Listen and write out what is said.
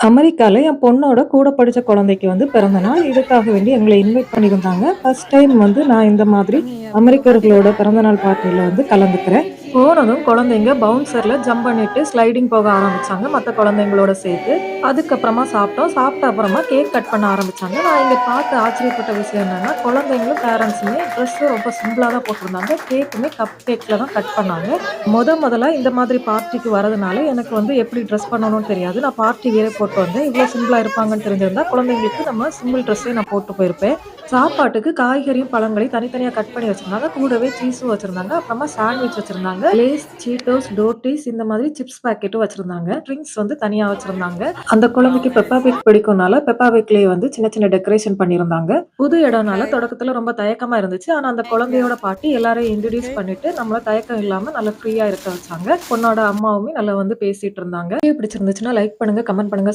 அமெரிக்கால என் பொண்ணோட கூட படிச்ச குழந்தைக்கு வந்து பிறந்த நாள். இதுக்காக வேண்டி எங்கள இன்வைட் பண்ணியிருந்தாங்க. ஃபர்ஸ்ட் டைம் வந்து நான் இந்த மாதிரி அமெரிக்கர்களோட பிறந்தநாள் பார்ட்டில வந்து கலந்துக்கிறேன். போனதும் குழந்தைங்க பவுன்சர்ல ஜம்ப் பண்ணிட்டு ஸ்லைடிங் போக ஆரம்பிச்சாங்க, மத்த குழந்தைங்களோட சேர்த்து. அதுக்கப்புறமா சாப்பிட்டோம். சாப்பிட்ட அப்புறமா கேக் கட் பண்ண ஆரம்பிச்சாங்க. நான் இங்க பார்த்து ஆச்சரியப்பட்ட விஷயம் என்னன்னா, குழந்தைங்களும், பேரண்ட்ஸுமே ட்ரெஸ்ஸும் ரொம்ப சிம்பிளா தான் போட்டிருந்தாங்க. கேக்குமே கப் கேக்ல தான் கட் பண்ணாங்க. முதலா இந்த மாதிரி பார்ட்டிக்கு வரதுனால, எனக்கு வந்து எப்படி ட்ரெஸ் பண்ணணும்னு தெரியாது. நான் பார்ட்டி வியரே போட்டு வந்தேன். இவ்ளோ சிம்பிளா இருப்பாங்கன்னு தெரிஞ்சிருந்தா, குழந்தைங்களுக்கு நம்ம சிம்பிள் ட்ரெஸ்ஸே நான் போட்டு போயிருப்பேன். சாப்பாட்டுக்கு காய்கறியும், பழங்களையும் தனித்தனியா கட் பண்ணி வச்சிருந்தாங்க. கூடவே சீஸும் வச்சிருந்தாங்க. அப்புறமா சாண்ட்விச் வச்சிருந்தாங்க. லேஸ், சீட்டோஸ், டோட்டீஸ் இந்த மாதிரி சிப்ஸ் பாக்கெட்டும் வச்சிருந்தாங்க. ட்ரிங்க்ஸ் வந்து தனியா வச்சிருந்தாங்க. அந்த குழந்தைக்கு பெப்பா பிக் பிடிக்கும்னால, பெப்பா பிக்லயே வந்து சின்ன சின்ன டெக்கரேஷன் பண்ணியிருந்தாங்க. புது இடம்னால தொடக்கத்துல ரொம்ப தயக்கமா இருந்துச்சு. ஆனா அந்த குழந்தையோட பாட்டி எல்லாரையும் இன்ட்ரோடியூஸ் பண்ணிட்டு, நம்மள தயக்கம் இல்லாம நல்லா ஃப்ரீயா இருக்க வச்சாங்க. பொண்ணோட அம்மாவுமே நல்லா வந்து பேசிட்டு இருந்தாங்க. வீடியோ பிடிச்சிருந்துச்சுன்னா லைக் பண்ணுங்க, கமெண்ட் பண்ணுங்க.